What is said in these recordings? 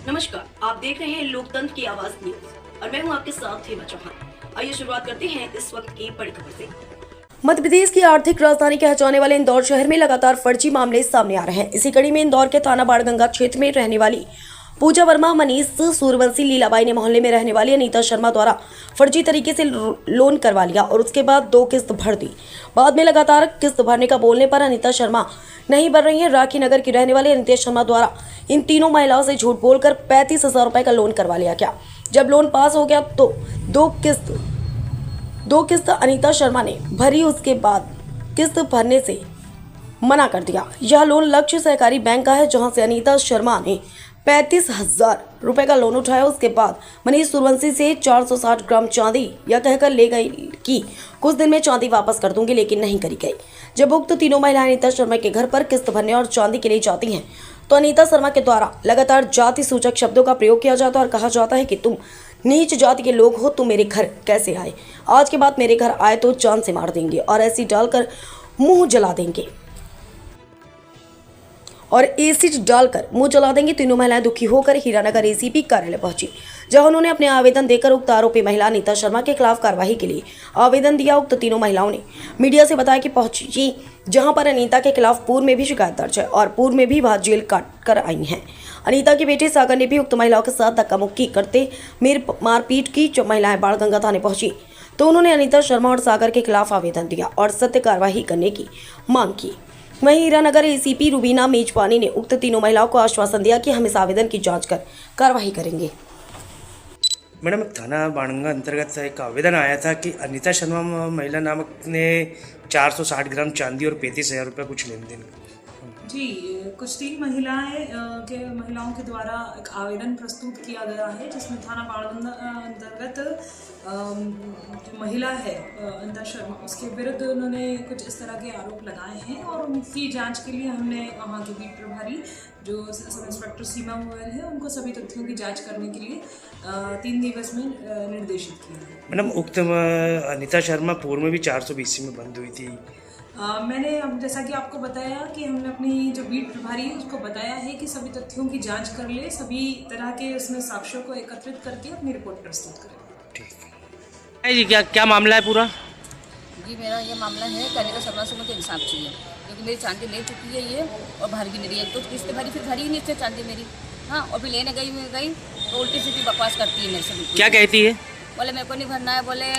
नमस्कार, आप देख रहे हैं लोकतंत्र की आवाज न्यूज और मैं हूं आपके साथ हेमा चौहान। आइए शुरुआत करते हैं इस वक्त की बड़ी खबर से। मध्य प्रदेश की आर्थिक राजधानी कहलाने वाले इंदौर शहर में लगातार फर्जी मामले सामने आ रहे हैं। इसी कड़ी में इंदौर के थाना बाणगंगा क्षेत्र में रहने वाली पूजा वर्मा, मनीष सूर्यवंशी, लीलाबाई ने मोहल्ले में रहने वाली अनीता शर्मा द्वारा फर्जी तरीके से लोन करवा लिया और उसके बाद 2 किस्त भर दी। बाद में लगातार किस्त भरने का बोलने पर अनीता शर्मा नहीं भर रही है। राखी नगर की रहने वाली अनीता शर्मा द्वारा इन तीनों महिलाओं से झूठ बोलकर 35,000 रुपए का लोन करवा लिया गया। जब लोन पास हो गया तो दो किस्त अनीता शर्मा ने भरी, उसके बाद किस्त भरने से मना कर दिया। यह लोन लक्ष्य सहकारी बैंक का है, जहां से अनीता शर्मा ने 35,000 रुपए का लोन उठाया। उसके बाद मनीष सूर्यवंशी से 460 ग्राम चांदी यह कहकर ले गई कि कुछ दिन में चांदी वापस कर दूंगी, लेकिन नहीं करी गई। जब उक्त तीनों महिलाएं अनीता शर्मा के घर पर किस्त भरने और चांदी के लिए जाती हैं तो अनीता शर्मा के द्वारा लगातार जाति सूचक शब्दों का प्रयोग किया जाता है और कहा जाता है कि तुम नीच जाति के लोग हो, तुम मेरे घर कैसे आए, आज के बाद मेरे घर आए तो जान से मार देंगे और ऐसी डालकर मुंह जला देंगे और एसिड डालकर मुंह जला देंगे। तीनों महिलाएं दुखी होकर हीरानगर एसीपी कार्यालय पहुंची, जहां उन्होंने अपने आवेदन देकर उक्त आरोपी महिला अनीता शर्मा के खिलाफ कार्रवाई के लिए आवेदन दिया। उक्त तीनों महिलाओं ने मीडिया से बताया कि पहुंची, जहां पर अनीता के खिलाफ पूर्व में भी शिकायत दर्ज है और पूर्व में भी वह जेल काट कर आई हैं। अनीता के बेटे सागर ने भी उक्त महिलाओं के साथ धक्का मुक्की करते मारपीट की। जब महिलाएं बाणगंगा थाने पहुंची तो उन्होंने अनीता शर्मा और सागर के खिलाफ आवेदन दिया और सत्य कार्रवाई करने की मांग की। वहीं हीरानगर एसीपी रुबीना मेजबानी ने उक्त तीनों महिलाओं को आश्वासन दिया कि हम इस आवेदन की जांच कर कार्रवाई करेंगे। मैडम, थाना बाणगंगा अंतर्गत एक आवेदन आया था कि अनीता शर्मा महिला नामक ने 460 ग्राम चांदी और 35,000 रुपये कुछ लेन देन। जी, कुछ 3 महिलाओं के द्वारा एक आवेदन प्रस्तुत किया गया है, जिसमें थाना बाणगंगा अंतर्गत जो महिला है अनीता शर्मा, उसके विरुद्ध उन्होंने कुछ इस तरह के आरोप लगाए हैं और उनकी जांच के लिए हमने वहाँ के बीट प्रभारी जो सब इंस्पेक्टर सीमा गोयल है, उनको सभी तथ्यों की जांच करने के लिए 3 दिवस में निर्देशित किया है। मैडम, उक्त अनीता शर्मा पूर्व में भी 420 में बंद हुई थी। मैंने अब जैसा कि आपको बताया कि हमने अपनी जो बीट प्रभारी है उसको बताया है कि सभी तथ्यों की जांच कर ले, सभी तरह के उसमें साक्ष्यों को एकत्रित करके अपनी रिपोर्ट प्रस्तुत करें। ठीक है जी, क्या मामला है पूरा? जी, मेरा ये मामला है कि अनीता शर्मा से मुझे इंसाफ चाहिए, क्योंकि मेरी चांदी ले चुकी है ये और भर भी नहीं रही है। तो किस्त भरी, फिर भरी ही नहीं थी चांदी मेरी। हाँ, और फिर लेने गई तो उल्टी सीधी बकवास करती है मेरे से। क्या कहती है? बोले मेरे को नहीं भरना है, बोले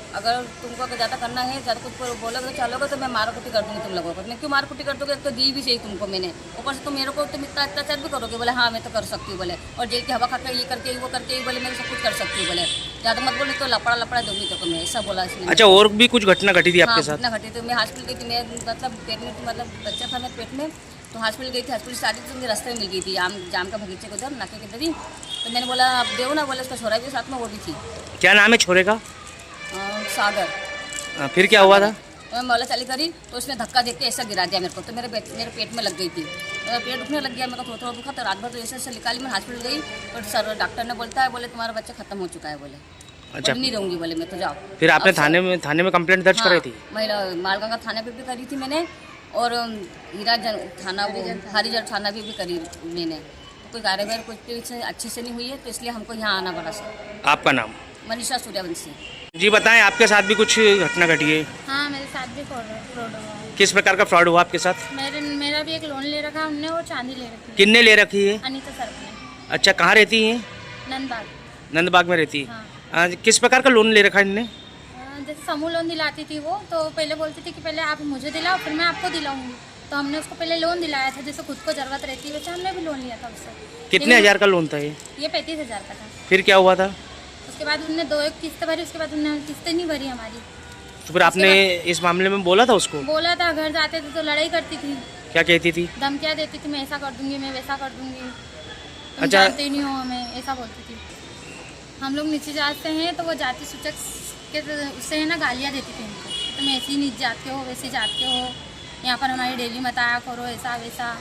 अगर तुमको अगर ज़्यादा करना है, ज़्यादा कुछ बोलोगे चलोगे तो मैं मारकुटी कर दूँगी तुम लोगों को। मैं क्यों मारकुटी कर दोगे, तो दी भी चाहिए तुमको मैंने, ऊपर से तुम मेरे को तुम इतना अत्याचार भी करोगे। बोले हाँ मैं तो कर सकती हूँ, बोले और जेल की हवा खा के ये करके वो करके बोले मैं सब कुछ कर सकती हूँ, बोले ज़्यादा मत बोले तो लपड़ा दूँगी तो मैं, ऐसा बोला इसने। अच्छा, और भी कुछ घटना घटी थी आपके साथ? घटना घटी थी। मैं हॉस्पिटल गई थी, मैं मतलब पेट में मतलब बच्चा था मेरे पेट में, तो हॉस्पिटल गई थी। हॉस्पिटल से आ रही थी तो मुझे रास्ते में मिल गई थी जाम का बगीचे को उधर नाके के इधर ही। तो मैंने बोला आप दो ना, बोले उसका छोरा भी साथ में, वो भी थी। क्या नाम है छोरे का? सागर। फिर क्या हुआ था? तो मैं बोला चली करी तो उसने धक्का देके ऐसा गिरा दिया मेरे को, तो मेरे पेट में लग गई थी। मेरा पेट दुखने लग गया, मेरे को थोड़ा दुखा, तो रात भर तो ऐसे निकाली। मैं हॉस्पिटल गई और सर डॉक्टर ने बोलता है, बोले तुम्हारा बच्चा खत्म हो चुका है, बोले अच्छा नहीं रहूँगी, बोले मैं तो जाओ। फिर आपने थाने में कंप्लेंट दर्ज कराई थी? महिला मालगंगा थाने पे भी करी थी मैंने और हरिजन थाना भी करी मैंने। तो कोई कार्रवाई कुछ अच्छी से नहीं हुई है, तो इसलिए हमको यहाँ आना पड़ा सर। आपका नाम? मनीषा सूर्यवंशी। जी बताएं, आपके साथ भी कुछ घटना घटी है? हाँ, मेरे साथ भी फ्रॉड हुआ है। किस प्रकार का फ्रॉड हुआ आपके साथ? मेरा भी एक लोन ले रखा है हमने, और चांदी ले रखी है। किसने ले रखी है? अनीता शर्मा ने। अच्छा, कहाँ रहती हैं? नंदबाग में रहती है। हाँ। किस प्रकार का लोन ले रखा है इनने? जैसे समूह लोन दिलाती थी वो, तो पहले बोलती थी कि पहले आप मुझे दिलाओ फिर मैं आपको दिलाऊंगी। तो हमने उसको पहले लोन दिलाया था, जैसे खुद को जरूरत रहती है वैसे हमने भी लोन लिया था उससे। कितने हजार का लोन था ये? 35,000 का था। फिर क्या हुआ था? उसके बाद उनने 2 एक किस्त भरी, उसके बाद उन्होंने किस्तें नहीं भरी हमारी। तो फिर आपने इस मामले में बोला था उसको? बोला था, घर जाते थे तो लड़ाई करती थी। क्या कहती थी? धमकियाँ देती थी, मैं ऐसा कर दूंगी, मैं वैसा कर दूंगी, तुम अच्छा। जानते नहीं हो हमें, ऐसा बोलती थी। हम लोग नीचे जात से हैं तो वो जाति सूचक के उससे है ना गालियाँ देती थी हमको, तुम ऐसी नीचे जात के हो, वैसे जात के हो, यहाँ पर हमारी डेली मत आया करो, ऐसा वैसा।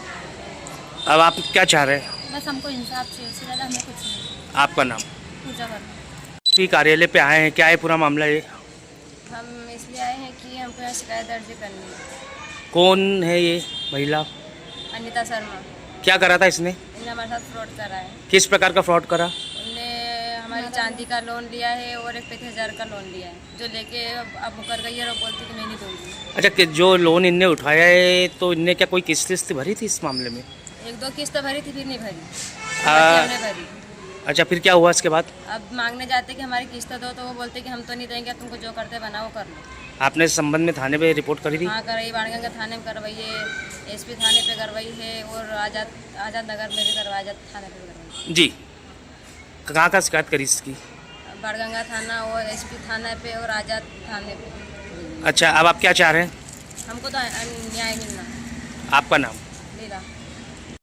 अब आप क्या चाह रहे हैं? बस हमको इंसाफ चाहिए, उससे ज़्यादा हमें कुछ नहीं। आपका नाम? पूजा वर्मा। कार्यालय पे आए हैं, क्या है पूरा मामला ये? हम इसलिए आए हैं कि हमको यहाँ शिकायत दर्ज करनी है। कौन है ये महिला? अनीता शर्मा। क्या करा था इसने? इन्होंने हमारे साथ फ्रॉड करा है। किस प्रकार का फ्रॉड करा? उनने हमारी चांदी का लोन लिया है और एक 35,000 का लोन लिया है, जो लेके अब मुकर गई है और बोलती कि मैं नहीं दूँगी। अच्छा, कि जो लोन इनने उठाया है तो इनने क्या कोई किस्त भरी थी इस मामले में? 1-2 किस्त भरी थी, फिर नहीं भरी, आ, बाकी हमने भरी। अच्छा, फिर क्या हुआ इसके बाद? अब मांगने जाते कि हमारी किस्त दो, तो वो बोलते कि हम तो नहीं देंगे, तुमको जो करते बनाओ कर लो। आपने इस संबंध में थाने पे रिपोर्ट करी थी? हाँ करवाई, बाणगंगा थाने में करवाई है, एसपी थाने पे करवाई है और आज़ाद नगर में भी करवाया, आज़ाद थाने पे भी करवाई। जी, कहाँ का शिकायत करी इसकी? बाणगंगा थाना और एसपी थाने पे और आज़ाद थाने पे। अच्छा, अब आप क्या चाह रहे हैं? हमको तो न्याय मिलना। आपका नाम? लीला।